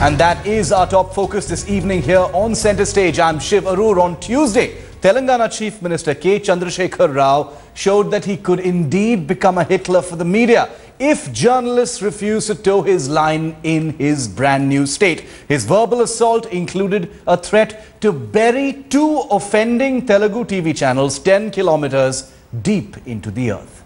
And that is our top focus this evening here on Centre Stage. I'm Shiv Arur. On Tuesday, Telangana Chief Minister K. Chandrasekhar Rao showed that he could indeed become a Hitler for the media if journalists refuse to toe his line in his brand new state. His verbal assault included a threat to bury two offending Telugu TV channels 10 kilometers deep into the earth.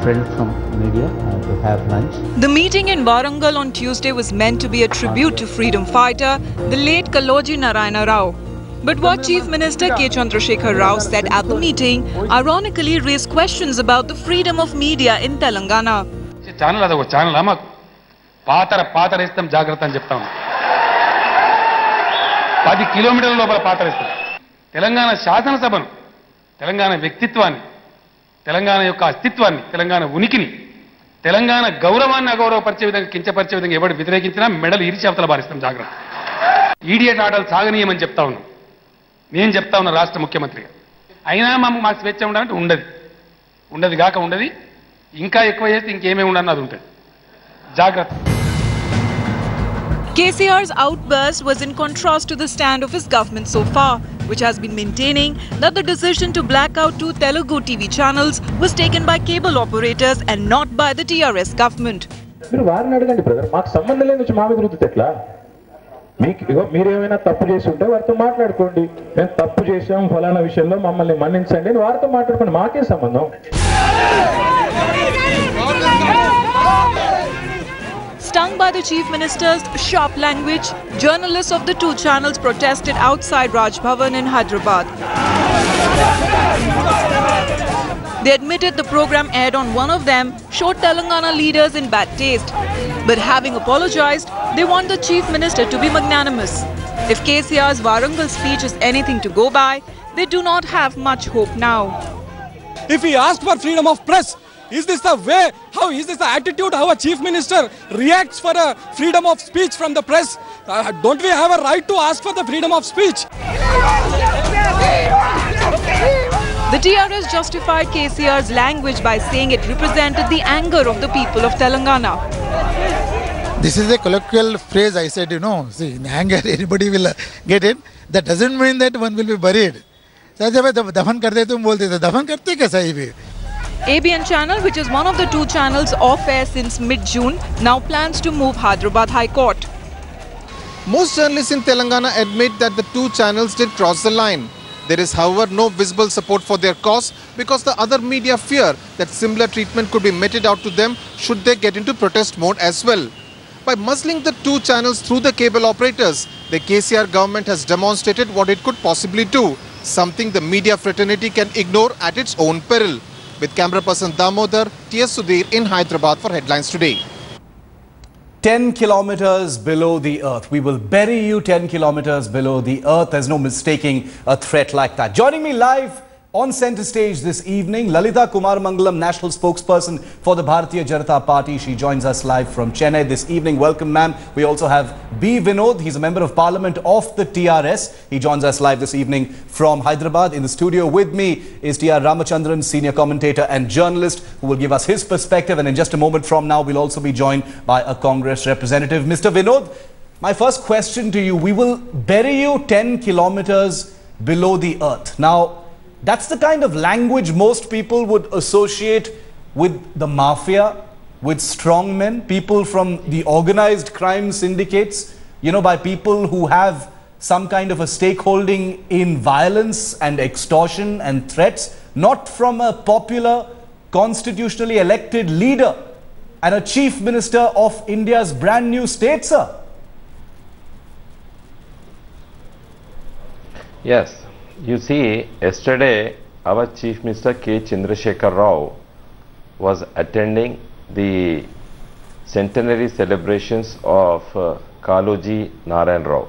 Friends from media to have lunch. The meeting in Warangal on Tuesday was meant to be a tribute to freedom fighter, the late Kaloji Narayana Rao. But what Chief Minister K. Chandrasekhar Rao said at the meeting ironically raised questions about the freedom of media in Telangana. Channel adu channel ama paatara istam jagrata ani cheptam. 10 kilometerల లోపల పాతర ఇస్తాం. తెలంగాణ శాసన సభను, తెలంగాణ వ్యక్తిత్వాన్ని, తెలంగాణ యొక్క అస్తిత్వాన్ని, తెలంగాణ ఉనికిని, తెలంగాణ గౌరవాన్ని అగౌరవపరిచే విధంగా, కించపరిచే విధంగా ఎవరు వ్యతిరేకించినా మెడలు ఇరిచి అవతల బారిస్తాం. జాగ్రత్త. ఈడియట్ ఆటలు సాగనీయమని చెప్తా ఉన్నాం. నేను చెప్తా ఉన్నా రాష్ట్ర ముఖ్యమంత్రిగా. అయినా మాకు స్వేచ్ఛ ఉండాలంటే ఉండదు కాక ఉండదు. ఇంకా ఎక్కువ చేస్తే ఇంకేమేమి ఉండన్నది ఉంటుంది. జాగ్రత్త. KCR's outburst was in contrast to the stand of his government so far, which has been maintaining that the decision to black out two Telugu TV channels was taken by cable operators and not by the TRS government. మీరు వారిని అడగండి brother, మాకు సంబంధం లేని నుంచి మా మీద రుద్దుతే ఎట్లా? మీరేమైనా తప్పు చేసి ఉంటే వారితో మాట్లాడుకోండి. మేము తప్పు చేసాం ఫలానా విషయంలో మమ్మల్ని మన్నించండి అని వారితో మాట్లాడుకోండి. మాకే సంబంధం. Stung by the Chief Minister's sharp language, journalists of the two channels protested outside Raj Bhavan in Hyderabad. They admitted the program aired on one of them showed Telangana leaders in bad taste. But having apologized, they want the Chief Minister to be magnanimous. If KCR's Warangal speech is anything to go by, they do not have much hope now. If he asked for freedom of press, is this the way, how is this the attitude, how a chief minister reacts for a freedom of speech from the press? Don't we have a right to ask for the freedom of speech? The TRS justified KCR's language by saying it represented the anger of the people of Telangana. This is a colloquial phrase, I said, see, in anger anybody will get it. That doesn't mean that one will be buried. दफन कर दे तुम बोलते थे, दफन करते कैसा ये भी? ABN channel, which is one of the two channels off air since mid-June, now plans to move Hyderabad High Court. Most journalists in Telangana admit that the two channels did cross the line. There is, however, no visible support for their cause because the other media fear that similar treatment could be meted out to them should they get into protest mode as well. By muzzling the two channels through the cable operators, the KCR government has demonstrated what it could possibly do, something the media fraternity can ignore at its own peril. With camera person Damodar, T.S. Sudhir in Hyderabad for Headlines Today. 10 kilometers below the earth. We will bury you 10 kilometers below the earth. There's no mistaking a threat like that. Joining me live on Centre Stage this evening, Lalita Kumar Mangalam, National Spokesperson for the Bharatiya Janata Party. She joins us live from Chennai this evening. Welcome, ma'am. We also have B. Vinod. He's a Member of Parliament of the TRS. He joins us live this evening from Hyderabad. In the studio with me is T.R. Ramachandran, Senior Commentator and Journalist, who will give us his perspective. And in just a moment from now, we'll also be joined by a Congress representative. Mr. Vinod, my first question to you, we will bury you 10 kilometers below the earth. Now, that's the kind of language most people would associate with the mafia, with strongmen, people from the organized crime syndicates, by people who have some kind of a stakeholding in violence and extortion and threats, not from a popular, constitutionally elected leader and a chief minister of India's brand new state, sir. Yes. You see, yesterday our Chief Minister K. Chandrasekhar Rao was attending the centenary celebrations of Kaloji Narayan Rao,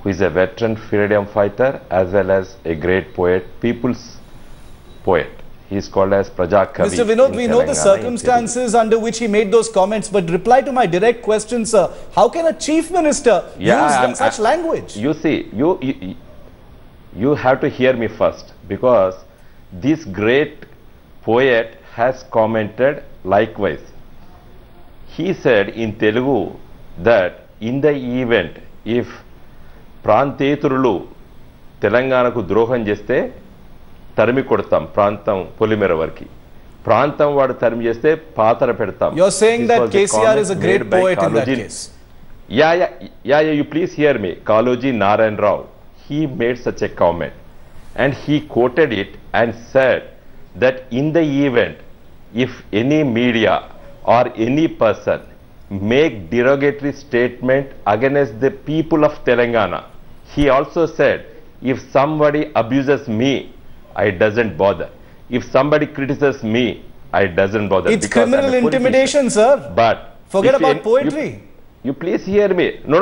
who is a veteran freedom fighter as well as a great poet, people's poet. He is called as Prajakavi. Mr. Vinod, we know the circumstances under which he made those comments, but reply to my direct question, sir. How can a chief minister use such language? You see, you have to hear me first, because this great poet has commented likewise. he said in Telugu that in the event if ప్రాంతేతరులు తెలంగాణకు ద్రోహం చేస్తే తరిమి కొడతాం ప్రాంతం పొలిమేర వరకు ప్రాంతం వాడు తరిమి చేస్తే పాతర పెడతాం. You're saying that KCR is a great poet in that case. Yeah, you please hear me. Kaloji Narayan Rao, he made such a comment and he quoted it and said that in the event if any media or any person make derogatory statement against the people of Telangana, he also said if somebody abuses me, I doesn't bother. If somebody criticizes me, I doesn't bother. It's criminal intimidation, sir. But forget about poetry. You please hear me. No.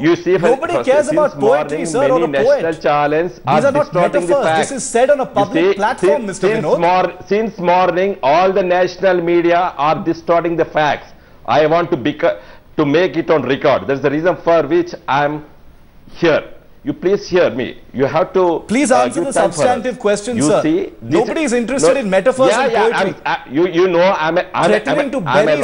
You see, nobody cares about poetry, sir, or a poet. National challenge These are not metaphors. This is said on a public platform, Mr. Vinod. Since morning, all the national media are distorting the facts. I want to make it on record. That's the reason for which I am here. You please hear me. You have to please answer the substantive question, sir. See, nobody is interested in metaphors and poetry. You know, I'm threatening to bury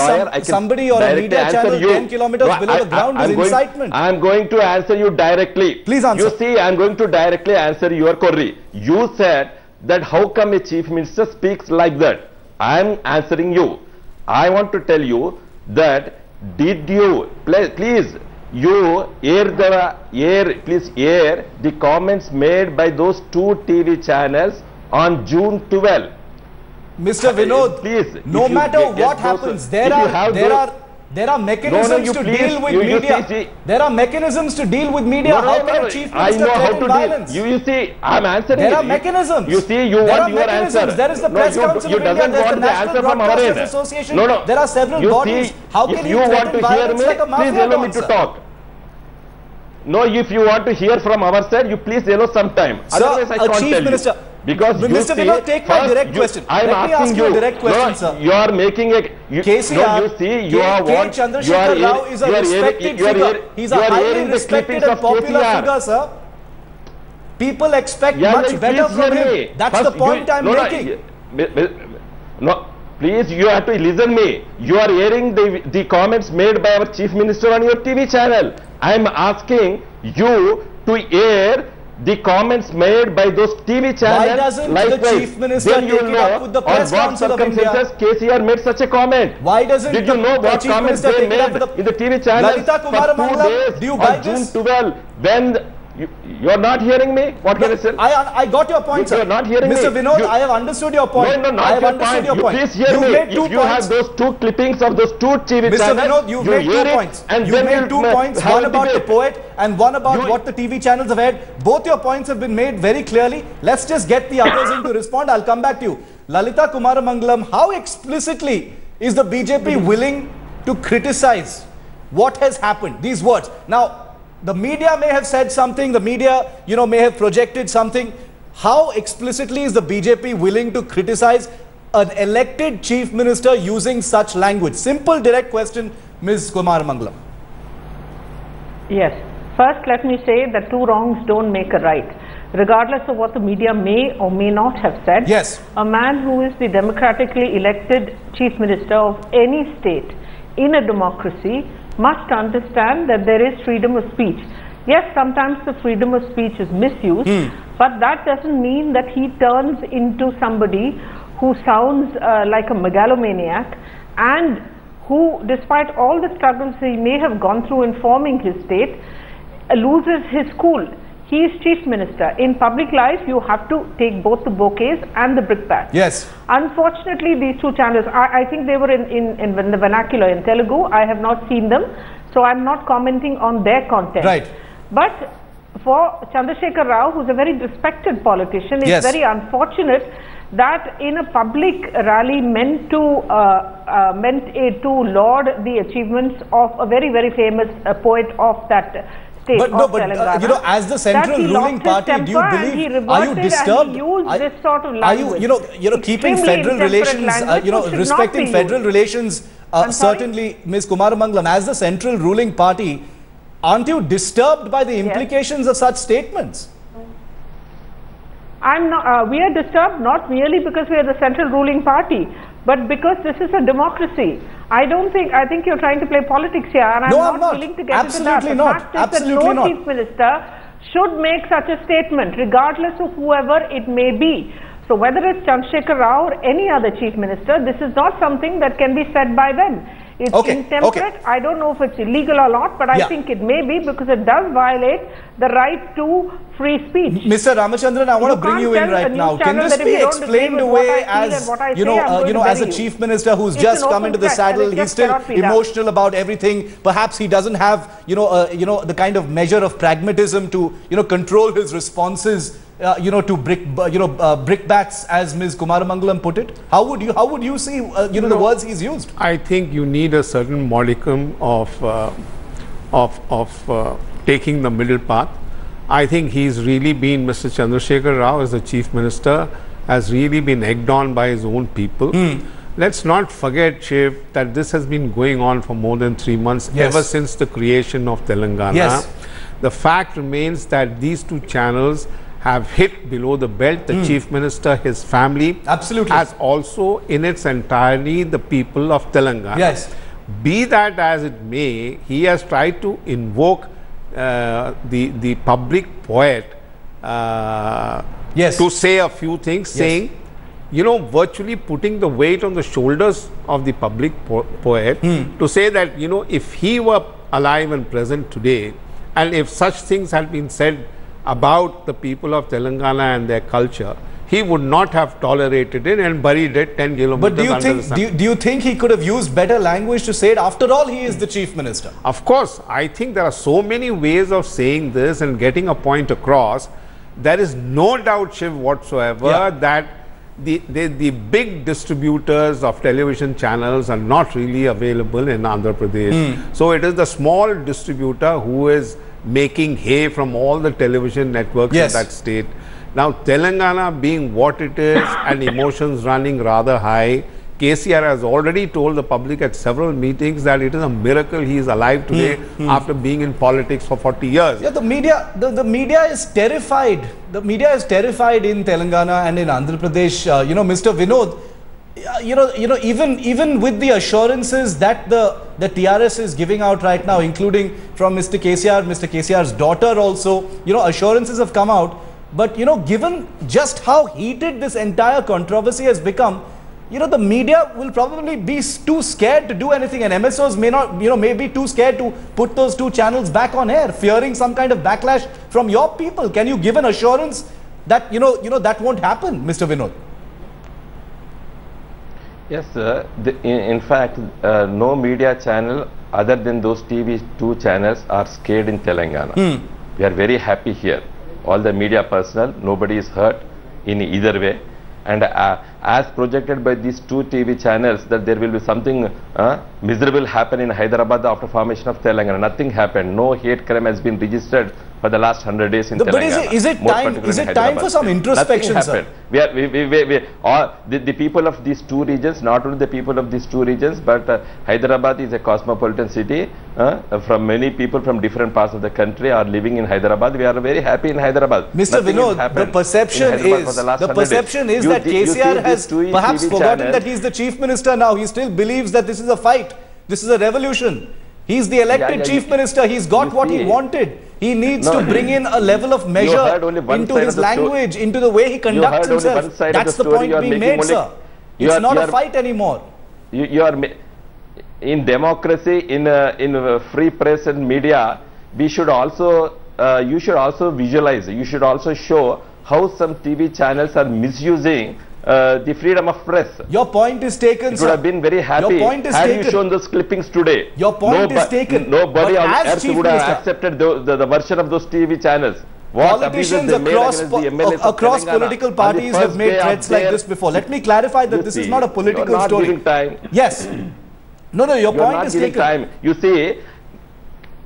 somebody or a media channel 10 kilometers below the ground is incitement. I'm going to answer you directly. Please answer. You see, I'm going to directly answer your query. You said that how come a chief minister speaks like that? I'm answering you. I want to tell you that did you please you please air the comments made by those 2 TV channels on June 12. Mr. Vinod, please, no matter what happens, there are mechanisms to deal with media. There are mechanisms to deal with media. How can a chief minister threaten violence? You see, I'm answering. There are mechanisms. You see, you want your answer. There is the Press Council of India. There is the National Broadcasters Association. There are several bodies. How can you threaten violence like a mafia please allow me to talk. No, if you want to hear from our side, you please allow some time. Sir, otherwise I can't Chief tell Minister, you. Because Mr. Vinod, take my direct question. I'm Let me ask you a direct question, sir. You are making a KCR, you see, you are what Chandrasekhar Rao is a respected figure. He's a highly respected and popular figure, sir. People expect much better from him. That's the point I'm making. No, please, you have to listen me. You are hearing the comments made by our Chief Minister on your TV channel. I am asking you to air the comments made by those TV channels. Why doesn't the Chief Minister take it up with the Press Council of India? KCR made such a comment. Why doesn't Did you know what comments they made in the TV channels for 2 days do you buy on June 12 when you are not hearing me? What can I say? I got your point, sir. You are not hearing Mr. me. Vinod, I have understood your point. No, not I have understood your point. Please hear me. If you have those 2 clippings of those 2 TV Mr. channels, Vinod, you've made 2 points. You've made 2 points, one about the poet and one about what the TV channels have had. Both your points have been made very clearly. Let's just get the others in to respond. I'll come back to you. Lalita Kumaramangalam, how explicitly is the BJP willing to criticize what has happened? These words. Now, the media may have said something, the media, may have projected something. How explicitly is the BJP willing to criticize an elected chief minister using such language? Simple, direct question, Ms. Kumaramangalam. Yes. First, let me say that 2 wrongs don't make a right. Regardless of what the media may or may not have said, yes, a man who is the democratically elected chief minister of any state in a democracy must understand that there is freedom of speech. Yes, sometimes the freedom of speech is misused, but that doesn't mean that he turns into somebody who sounds like a megalomaniac and who, despite all the struggles he may have gone through in forming his state, loses his cool. He is chief minister. In public life, you have to take both the bouquets and the brickbats. Yes. Unfortunately, these 2 channels, I think they were in the vernacular in Telugu. I have not seen them, so I'm not commenting on their content. Right. But for Chandrasekhar Rao, who's a very respected politician, it's very unfortunate that in a public rally meant to laud the achievements of a very, very famous poet of that state, as the central ruling party, do you believe, are you disturbed? This sort of language. Are you, keeping federal relations, respecting federal relations, certainly, Ms. Kumaramangalam, as the central ruling party, aren't you disturbed by the implications of such statements? I'm not, we are disturbed not merely because we are the central ruling party, But because this is a democracy, I think you're trying to play politics here, and No, I'm I'm not. willing to get Absolutely into that. not. The fact is Absolutely that no not. chief minister should make such a statement, regardless of whoever it may be. So whether it's Chandrasekhar Rao or any other chief minister, this is not something that can be said by them. It's intemperate. I don't know if it's illegal or not, but I think it may be, because it does violate the right to free speech. Mr. Ramachandran, I want to bring you in right now. Can this be explained away as, as a chief minister who's just come into the saddle, he's still emotional about everything. Perhaps he doesn't have, the kind of measure of pragmatism to, control his responses, to brickbats, as Ms. Kumaramangalam put it. How would you see, the words he's used? I think you need a certain modicum of taking the middle path. I think he's really been, Mr. Chandrasekhar Rao as the chief minister, has really been egged on by his own people. Let's not forget, Shiv, that this has been going on for more than 3 months, ever since the creation of Telangana. The fact remains that these two channels have hit below the belt. The chief minister, his family, as also in its entirety the people of Telangana. Be that as it may, he has tried to invoke the public poet to say a few things, saying, virtually putting the weight on the shoulders of the public poet to say that, if he were alive and present today, and if such things had been said about the people of Telangana and their culture, he would not have tolerated it and buried it 10 kilometers under the sun. But do you think he could have used better language to say it? After all, he is the chief minister. Of course, I think there are so many ways of saying this and getting a point across. There is no doubt, Shiv, whatsoever that the big distributors of television channels are not really available in Andhra Pradesh. So it is the small distributor who is making hay from all the television networks in that state. Now, Telangana being what it is and emotions running rather high, KCR has already told the public at several meetings that it is a miracle he is alive today after being in politics for 40 years. Yeah, the media is terrified. The media is terrified in Telangana and in Andhra Pradesh. Mr. Vinod, even with the assurances that the TRS is giving out right now, including from Mr. KCR's daughter also, assurances have come out. But, given just how heated this entire controversy has become, the media will probably be too scared to do anything, and MSOs may be too scared to put those two channels back on air, fearing some kind of backlash from your people. Can you give an assurance that, that won't happen, Mr. Vinod? Yes, sir. In fact, no media channel other than those TV2 channels are scared in Telangana. We are very happy here. All the media personnel, nobody is hurt in either way. And as projected by these two TV channels, that there will be something miserable happen in Hyderabad after formation of Telangana. Nothing happened. No hate crime has been registered for the last 100 days in Telangana. But is it time for some introspection, sir? The people of these two regions, not only the people of these two regions, but Hyderabad is a cosmopolitan city. From many people from different parts of the country are living in Hyderabad. We are very happy in Hyderabad. Mr. Vinod, the perception is that KCR has perhaps forgotten that he's the chief minister now. He still believes that this is a fight. This is a revolution. He's the elected chief minister. He's got what he wanted. He needs to bring in a level of measure into his language, into the way he conducts himself. That's the point being made, sir. It's not a fight anymore. You are in democracy, in free press and media. We should also, you should also visualize. You should also show how some TV channels are misusing the freedom of press. Your point is taken, sir. Would have been very happy had you shown those clippings today. Your point is taken. Nobody on earth would have accepted the version of those TV channels. Politicians across political parties have made threats like this before. Let me clarify that this is not a political story. Giving time. Yes. No, your point is taken. Time. You see,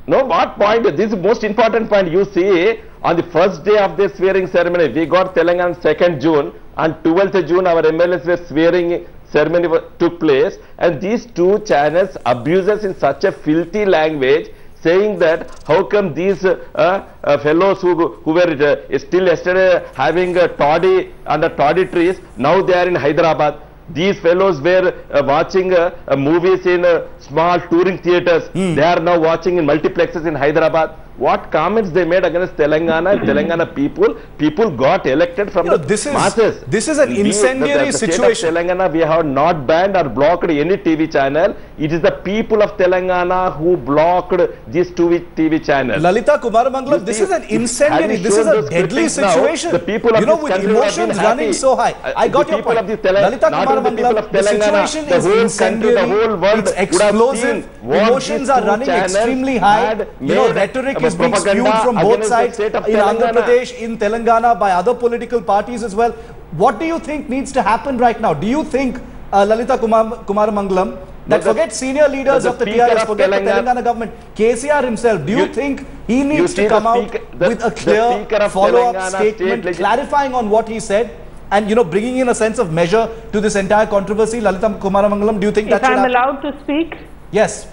what point? This is the most important point. You see, on the first day of the swearing ceremony, we got Telangana 2nd June. On 12th June, our MLAs were swearing ceremony took place, and these two channels abuses in such a filthy language, saying that how come these fellows who were still yesterday having toddy under toddy trees, now they are in Hyderabad. These fellows were watching movies in small touring theatres. They are now watching in multiplexes in Hyderabad. What comments they made against Telangana and Telangana people got elected from the masses. This is an incendiary situation. State of Telangana, we have not banned or blocked any TV channel. It is the people of Telangana who blocked these two TV channels. Lalita Kumaramangalam, this is an incendiary, this is a deadly situation. The people of with emotions running so high. I got your point. Lalita Kumaramangalam, the situation is incendiary, it's explosive, emotions are running extremely high. Rhetoric is being spewed from both sides in Andhra Pradesh, in Telangana, by other political parties as well. What do you think needs to happen right now? Do you think, Lalita Kumaramangalam, that forget senior leaders of the TRS, forget the Telangana government, KCR himself, do you think he needs to come out with a clear follow-up statement clarifying on what he said and, bringing in a sense of measure to this entire controversy? Lalita Kumaramangalam, do you think that should happen? If I'm allowed to speak? Yes.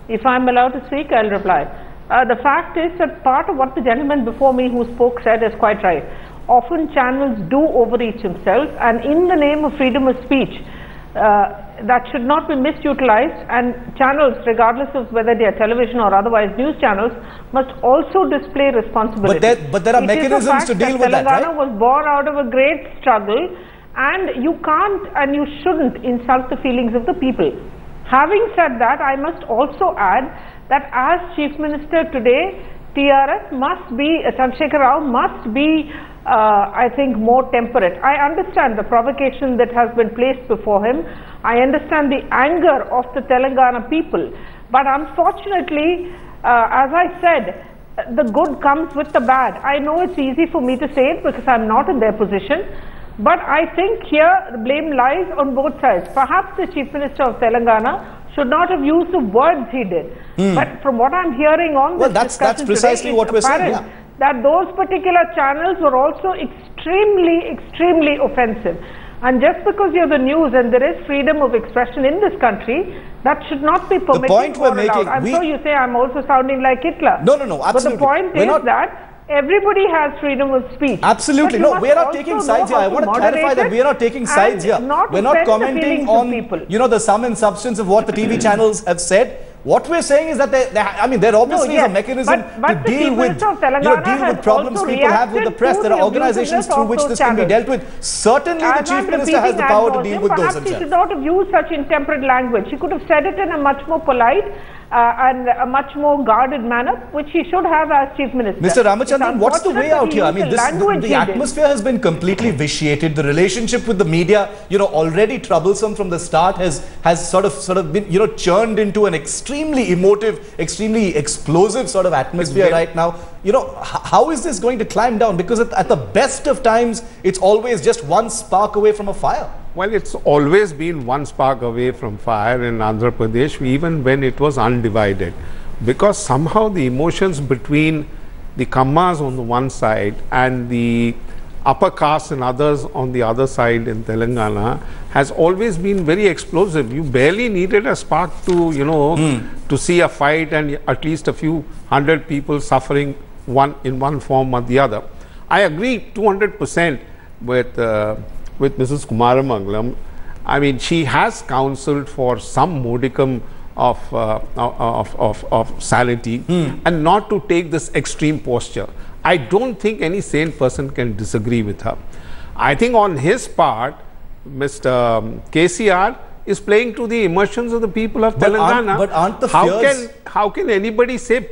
If I'm allowed to speak, I'll reply. The fact is that part of what the gentleman before me who spoke said is quite right. Often channels do overreach themselves, and in the name of freedom of speech, that should not be misutilized, and channels, regardless of whether they are television or otherwise news channels, must also display responsibility. But there are mechanisms to deal with that, right? Telangana was born out of a great struggle, and you can't and you shouldn't insult the feelings of the people. Having said that, I must also add that as Chief Minister today, TRS must be, Chandrasekhar Rao must be, I think, more temperate. I understand the provocation that has been placed before him. I understand the anger of the Telangana people. But unfortunately, as I said, the good comes with the bad. I know it's easy for me to say it because I'm not in their position. But I think here the blame lies on both sides. Perhaps the Chief Minister of Telangana should not have used the words he did. But from what I'm hearing on this discussion precisely today, what we're saying. Yeah. That those particular channels were also extremely offensive. And just because you're the news and there is freedom of expression in this country, that should not be permitted. The point we're making, I'm sure you say I'm also sounding like Hitler. No, absolutely. But the point is that everybody has freedom of speech. Absolutely. No, we are not taking sides here. I want to clarify that we are not taking sides here. We're not commenting on, the sum and substance of what the TV channels have said. What we're saying is that there obviously is a mechanism to deal with, problems people have with the press. There are organizations through which this can be dealt with. Certainly the Chief Minister has the power to deal with those himself. Perhaps he should not have used such intemperate language. He could have said it in a much more polite and a much more guarded manner, which he should have as Chief Minister. Mr. Ramachandran, what's the way out here? I mean, the atmosphere has been completely vitiated. The relationship with the media, already troublesome from the start, has sort of been, churned into an extremely emotive, extremely explosive sort of atmosphere right now. How is this going to climb down? Because at the best of times, it's always just one spark away from a fire. Well, it's always been one spark away from fire in Andhra Pradesh, even when it was undivided. Because somehow the emotions between the Kammas on the one side and the upper caste and others on the other side in Telangana has always been very explosive. You barely needed a spark to, to see a fight and at least a few hundred people suffering in one form or the other. I agree 200% with Mrs. Kumaramangalam. I mean, she has counseled for some modicum of sanity and not to take this extreme posture. I don't think any sane person can disagree with her. I think on his part, Mr. KCR is playing to the emotions of the people of Telangana. But aren't the fears... How can anybody say,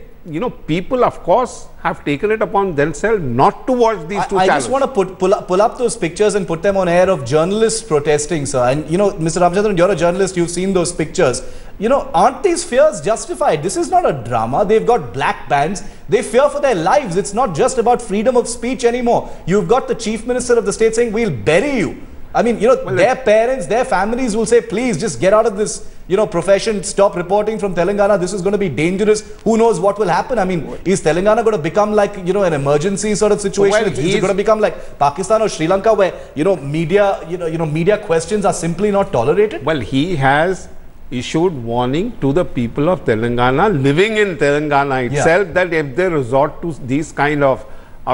people of course have taken it upon themselves not to watch these two channels. I just want to pull up those pictures and put them on air of journalists protesting, sir. And Mr. Ramachandran, you're a journalist, you've seen those pictures. Aren't these fears justified? This is not a drama. They've got black bands. They fear for their lives. It's not just about freedom of speech anymore. You've got the Chief Minister of the state saying, we'll bury you. I mean, their parents, their families will say, please just get out of this, profession, stop reporting from Telangana. This is going to be dangerous. Who knows what will happen? I mean, is Telangana going to become like, an emergency sort of situation? Is it going to become like Pakistan or Sri Lanka where, media questions are simply not tolerated? Well, he has issued warning to the people of Telangana living in Telangana itself that if they resort to these kind of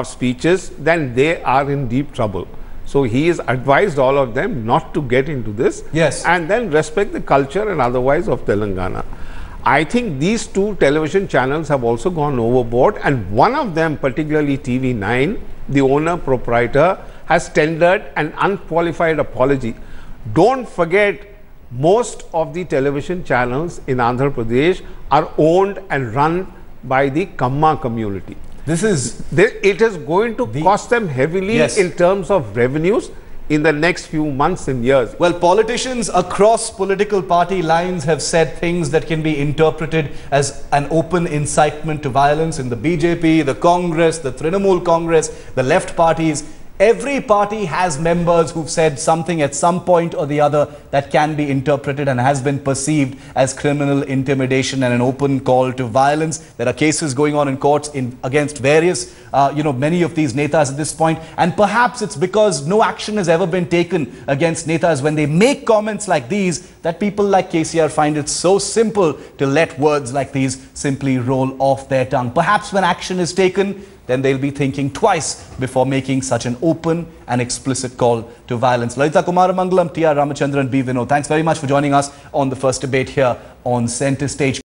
speeches, then they are in deep trouble. So he has advised all of them not to get into this. Yes. And then respect the culture and otherwise of Telangana. I think these two television channels have also gone overboard, and one of them, particularly TV9, the owner proprietor, has tendered an unqualified apology. Don't forget, most of the television channels in Andhra Pradesh are owned and run by the Kamma community. This is... It is going to cost them heavily in terms of revenues in the next few months and years. Well, politicians across political party lines have said things that can be interpreted as an open incitement to violence in the BJP, the Congress, the Trinamool Congress, the left parties. Every party has members who've said something at some point or the other that can be interpreted and has been perceived as criminal intimidation and an open call to violence. There are cases going on in courts against various, many of these netas at this point. And perhaps it's because no action has ever been taken against netas when they make comments like these that people like KCR find it so simple to let words like these simply roll off their tongue. Perhaps when action is taken, then they'll be thinking twice before making such an open and explicit call to violence. Lalita Kumaramangalam, T.R. Ramachandran, B. Vinod, thanks very much for joining us on the first debate here on Centre Stage.